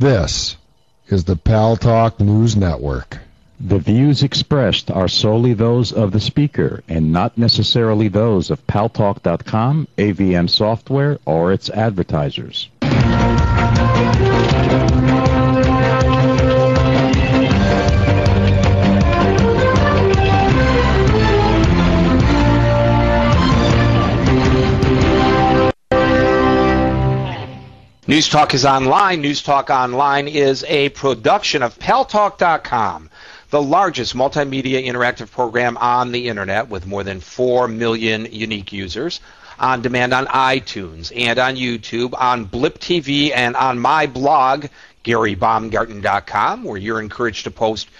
This is the Pal Talk News Network. The views expressed are solely those of the speaker and not necessarily those of paltalk.com, AVM Software, or its advertisers. News Talk is online. News Talk Online is a production of paltalk.com, the largest multimedia interactive program on the internet with more than 4 million unique users, on demand on iTunes and on YouTube, on Blip TV, and on my blog, GaryBaumgarten.com, where you're encouraged to post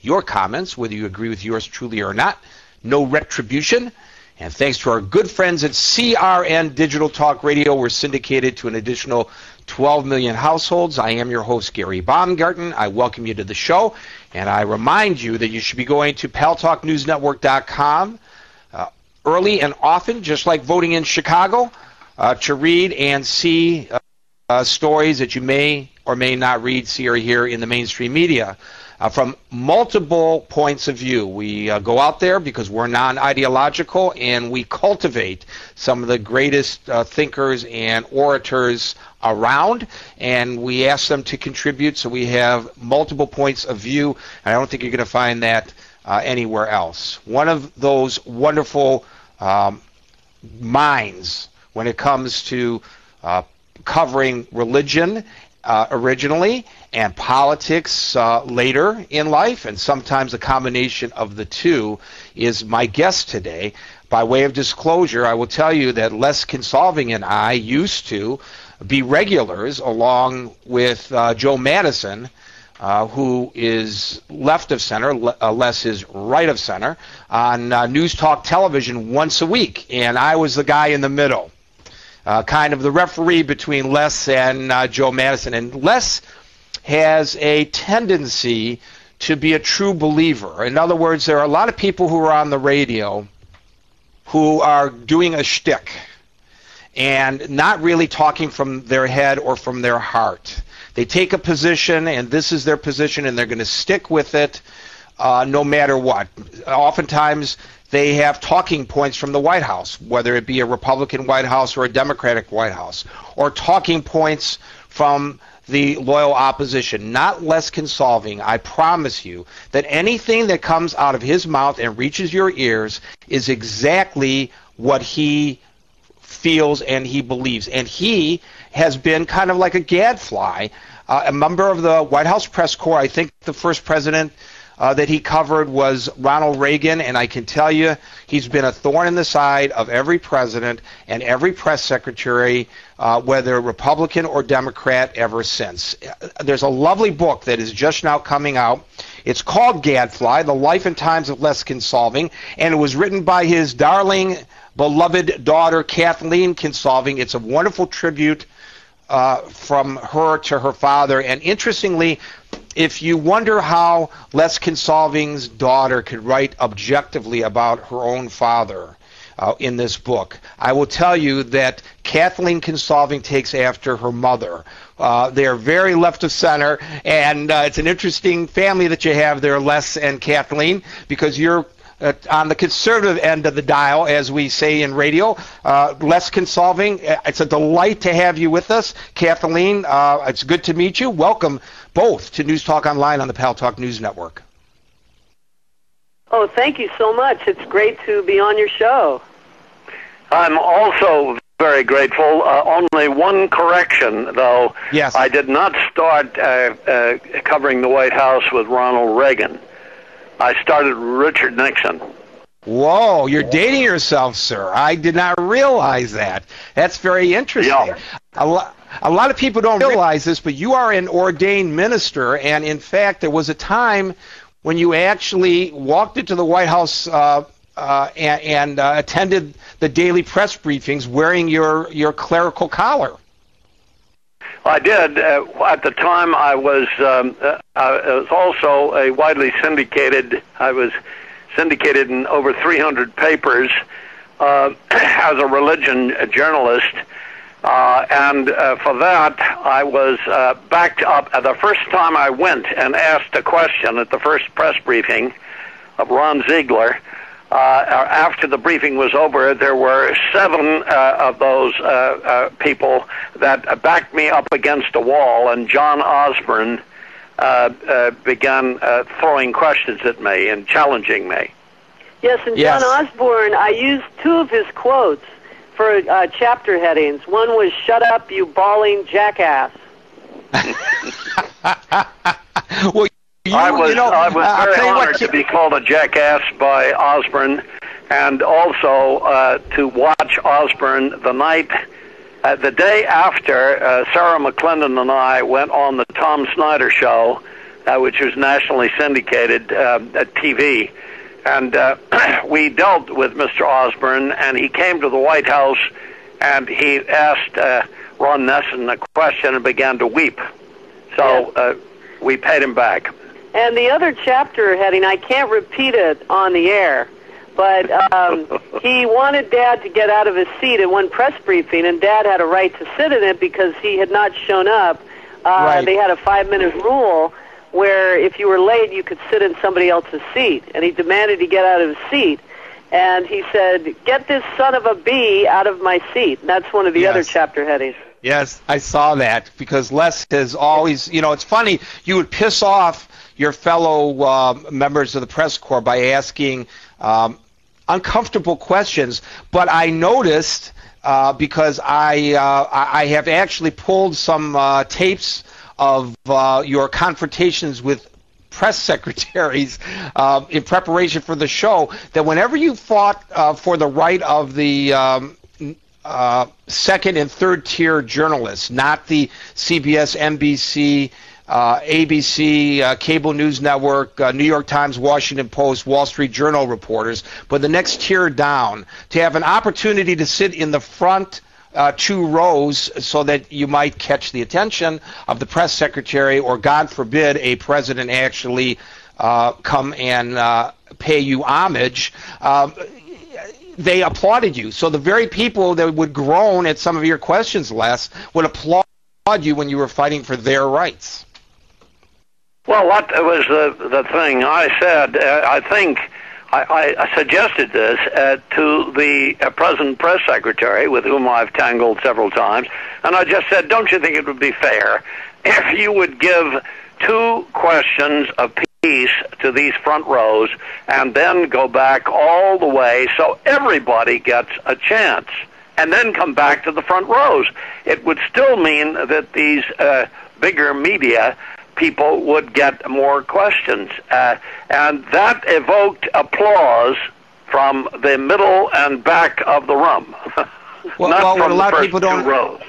your comments, whether you agree with yours truly or not. No retribution. And thanks to our good friends at CRN Digital Talk Radio, we're syndicated to an additional 12 million households. I am your host, Gary Baumgarten. I welcome you to the show, and I remind you that you should be going to paltalknewsnetwork.com early and often, just like voting in Chicago, to read and see stories that you may or may not read, see, or hear in the mainstream media. From multiple points of view. We go out there because we're non-ideological, and we cultivate some of the greatest thinkers and orators around, and we ask them to contribute, so we have multiple points of view, and I don't think you're going to find that anywhere else. One of those wonderful minds when it comes to covering religion originally, and politics later in life, and sometimes a combination of the two, is my guest today. By way of disclosure, I will tell you that Les Kinsolving and I used to be regulars along with Joe Madison, who is left of center, Les is right of center, on News Talk Television once a week, and I was the guy in the middle. Kind of the referee between Les and Joe Madison. And Les has a tendency to be a true believer. In other words, there are a lot of people who are on the radio who are doing a shtick and not really talking from their head or from their heart. They take a position, and this is their position, and they're going to stick with it no matter what. Oftentimes, they have talking points from the White House, whether it be a Republican White House or a Democratic White House, or talking points from the loyal opposition. Not Les Kinsolving. I promise you that anything that comes out of his mouth and reaches your ears is exactly what he feels and he believes. And he has been kind of like a gadfly, a member of the White House press corps. I think the first president that he covered was Ronald Reagan, and I can tell you he's been a thorn in the side of every president and every press secretary, whether Republican or Democrat, ever since. There's a lovely book that is just now coming out. It's called Gadfly, The Life and Times of Les Kinsolving, and it was written by his darling, beloved daughter, Kathleen Kinsolving. It's a wonderful tribute from her to her father, and interestingly, if you wonder how Les Kinsolving's daughter could write objectively about her own father in this book, I will tell you that Kathleen Kinsolving takes after her mother. They are very left of center, and it's an interesting family that you have there, Les and Kathleen, because you're on the conservative end of the dial, as we say in radio. Les Kinsolving, it's a delight to have you with us. Kathleen, it's good to meet you. Welcome both to News Talk Online on the Pal Talk News Network. Oh, thank you so much. It's great to be on your show. I'm also very grateful. Only one correction, though. Yes. I did not start covering the White House with Ronald Reagan. I started with Richard Nixon. Whoa, you're dating yourself, sir. I did not realize that. That's very interesting. Yeah. A lot of people don't realize this, but you are an ordained minister, and in fact, there was a time when you actually walked into the White House and attended the daily press briefings wearing your clerical collar. I did. At the time, I was also a widely syndicated. I was syndicated in over 300 papers as a religion journalist, And for that, I was backed up. The first time I went and asked a question at the first press briefing of Ron Ziegler, after the briefing was over, there were 7 of those people that backed me up against a wall, and John Osborne began throwing questions at me and challenging me. Yes, and John Osborne, I used 2 of his quotes for chapter headings. One was, "Shut up, you bawling jackass." Well, I was very honored to be called a jackass by Osborne, and also to watch Osborne the day after Sarah McClendon and I went on the Tom Snyder show, which was nationally syndicated at TV. And we dealt with Mr. Osborne, and he came to the White House, and he asked Ron Nesson a question and began to weep. So we paid him back. And the other chapter heading, I can't repeat it on the air, but he wanted Dad to get out of his seat at one press briefing, and Dad had a right to sit in it because he had not shown up. They had a 5-minute rule where if you were late, you could sit in somebody else's seat. And he demanded he get out of his seat. And he said, "Get this son of a bee out of my seat." And that's one of the other chapter headings. Yes, I saw that, because Les has always, it's funny, you would piss off your fellow members of the press corps by asking uncomfortable questions. But I noticed, because I have actually pulled some tapes of your confrontations with press secretaries in preparation for the show, that whenever you fought for the right of the second and third tier journalists, not the CBS, NBC, ABC, Cable News Network, New York Times, Washington Post, Wall Street Journal reporters, but the next tier down, to have an opportunity to sit in the front 2 rows so that you might catch the attention of the press secretary, or God forbid a president actually come and pay you homage. They applauded you. So the very people that would groan at some of your questions, Les, would applaud you when you were fighting for their rights. Well, what was the thing I said? I think I suggested this to the present press secretary, with whom I've tangled several times, and I just said, don't you think it would be fair if you would give 2 questions apiece to these front rows and then go back all the way so everybody gets a chance, and then come back to the front rows? It would still mean that these bigger media people would get more questions. And that evoked applause from the middle and back of the room. Not from the first 2 rows.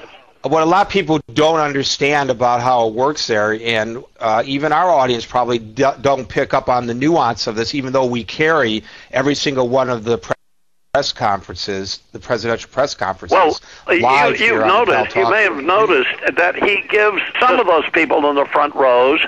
What a lot of people don't understand about how it works there, and even our audience probably don't pick up on the nuance of this, even though we carry every single one of the press conferences, the presidential press conferences. Well, you may have noticed that he gives some of those people in the front rows